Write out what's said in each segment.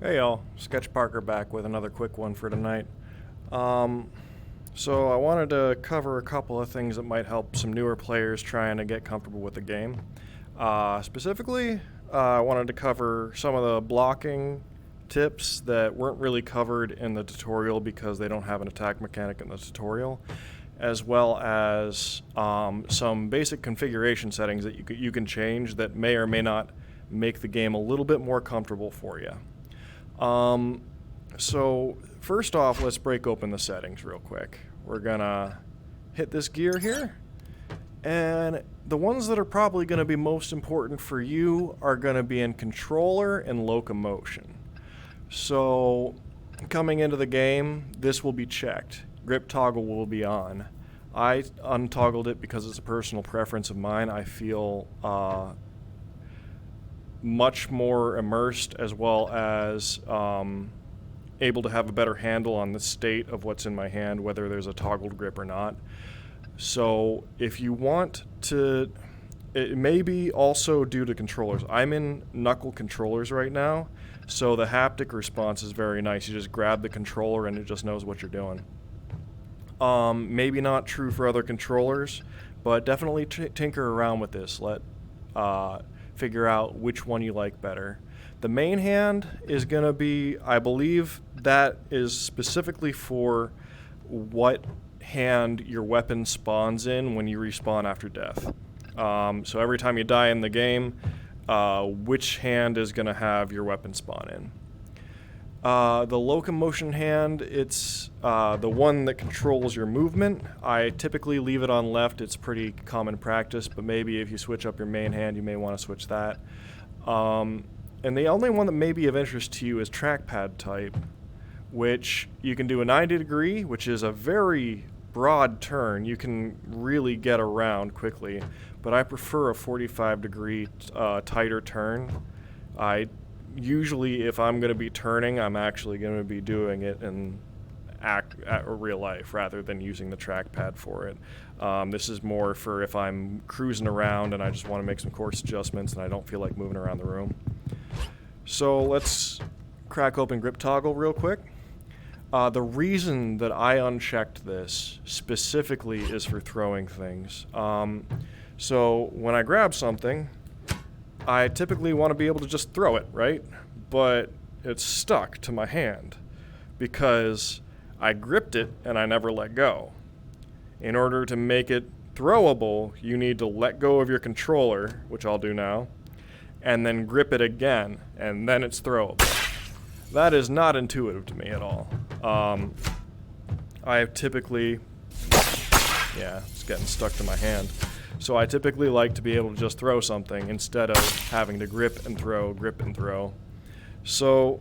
Hey y'all, Sketch Parker back with another quick one for tonight. So I wanted to cover a couple of things that might help some newer players trying to get comfortable with the game. Specifically, I wanted to cover some of the blocking tips that weren't really covered in the tutorial because they don't have an attack mechanic in the tutorial, as well as some basic configuration settings that you can change that may or may not make the game a little bit more comfortable for you. So first off, let's break open the settings real quick. We're gonna hit this gear here, and the ones that are probably gonna be most important for you are gonna be in controller and locomotion. So coming into the game, this will be checked. Grip toggle will be on. I untoggled it because it's a personal preference of mine. I feel much more immersed, as well as able to have a better handle on the state of what's in my hand, whether there's a toggled grip or not. So if you want to, it may be also due to controllers. I'm in knuckle controllers right now, so the haptic response is very nice. You just grab the controller and it just knows what you're doing. Maybe not true for other controllers, but definitely tinker around with this. Figure out which one you like better. The main hand is going to be, I believe that is specifically for what hand your weapon spawns in when you respawn after death. So every time you die in the game, which hand is going to have your weapon spawn in. The locomotion hand, it's the one that controls your movement. I typically leave it on left. It's pretty common practice, but maybe if you switch up your main hand, you may want to switch that. And the only one that may be of interest to you is trackpad type, which you can do a 90 degree, which is a very broad turn. You can really get around quickly, but I prefer a 45 degree tighter turn. Usually, if I'm going to be turning, I'm actually going to be doing it in real life rather than using the trackpad for it. This is more for if I'm cruising around and I just want to make some course adjustments and I don't feel like moving around the room. So let's crack open grip toggle real quick. The reason that I unchecked this specifically is for throwing things. So when I grab something, I typically want to be able to just throw it, right? But it's stuck to my hand because I gripped it and I never let go. In order to make it throwable, you need to let go of your controller, which I'll do now, and then grip it again, and then it's throwable. That is not intuitive to me at all. I typically, it's getting stuck to my hand. So I typically like to be able to just throw something instead of having to grip and throw. So,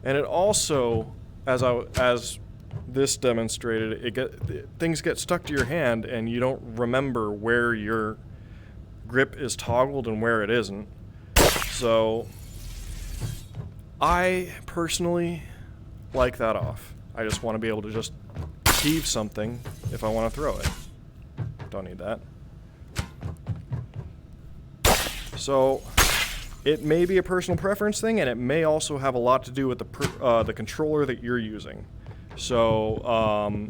and it also, as this demonstrated, things get stuck to your hand and you don't remember where your grip is toggled and where it isn't. So I personally like that off. I just want to be able to just heave something if I want to throw it. Don't need that. So it may be a personal preference thing, and it may also have a lot to do with the controller that you're using. So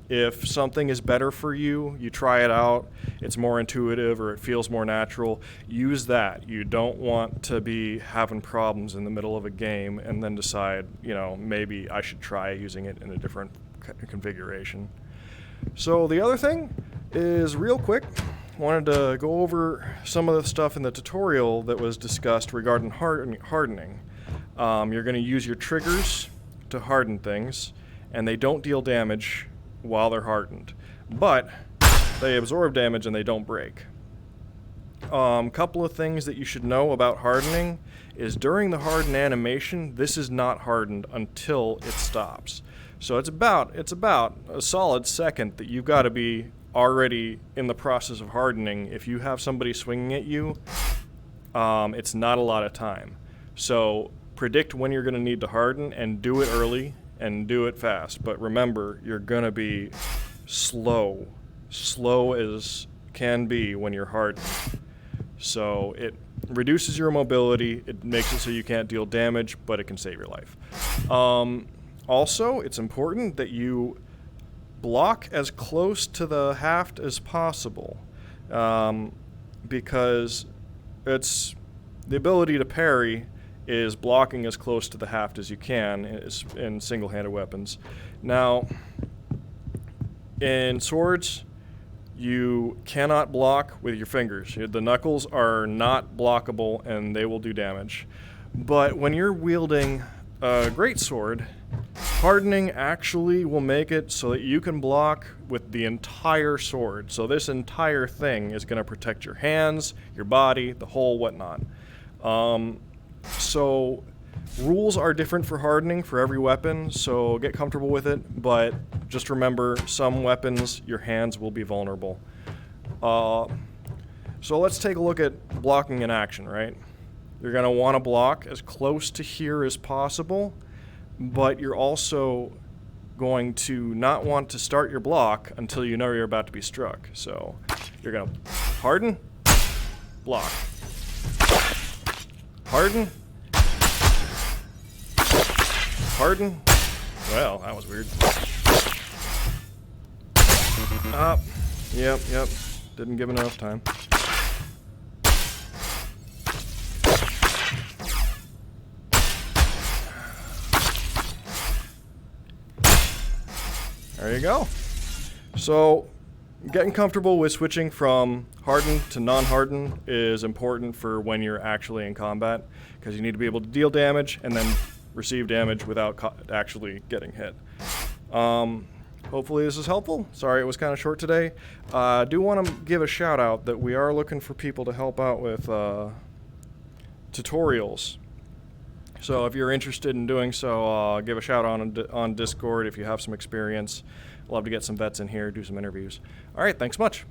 if something is better for you, you try it out, it's more intuitive or it feels more natural, use that. You don't want to be having problems in the middle of a game and then decide, maybe I should try using it in a different configuration. So the other thing is, real quick, wanted to go over some of the stuff in the tutorial that was discussed regarding hardening. You're going to use your triggers to harden things, and they don't deal damage while they're hardened, but they absorb damage and they don't break. Couple of things that you should know about hardening is during the harden animation, this is not hardened until it stops. So it's about a solid second that you've got to be already in the process of hardening. If you have somebody swinging at you, it's not a lot of time. So predict when you're going to need to harden and do it early and do it fast. But remember, you're going to be slow as can be when you're hardened. So reduces your mobility. It makes it so you can't deal damage, but it can save your life. Also, it's important that you block as close to the haft as possible, because it's the ability to parry is blocking as close to the haft as you can in single-handed weapons. Now, in swords, you cannot block with your fingers. The knuckles are not blockable and they will do damage. But when you're wielding a greatsword, hardening actually will make it so that you can block with the entire sword. So this entire thing is going to protect your hands, your body, the whole whatnot. So rules are different for hardening for every weapon, so get comfortable with it, but just remember, some weapons, your hands will be vulnerable. So let's take a look at blocking in action, right? You're going to want to block as close to here as possible, but you're also going to not want to start your block until you know you're about to be struck. So you're going to harden, block. Harden. Harden. Well, that was weird. Yep. Didn't give enough time. There you go. So, getting comfortable with switching from hardened to non-hardened is important for when you're actually in combat, because you need to be able to deal damage and then receive damage without actually getting hit. Hopefully this is helpful. Sorry it was kind of short today. I do want to give a shout out that we are looking for people to help out with tutorials. So if you're interested in doing so, give a shout out on Discord if you have some experience. Love to get some vets in here, do some interviews. All right, thanks much.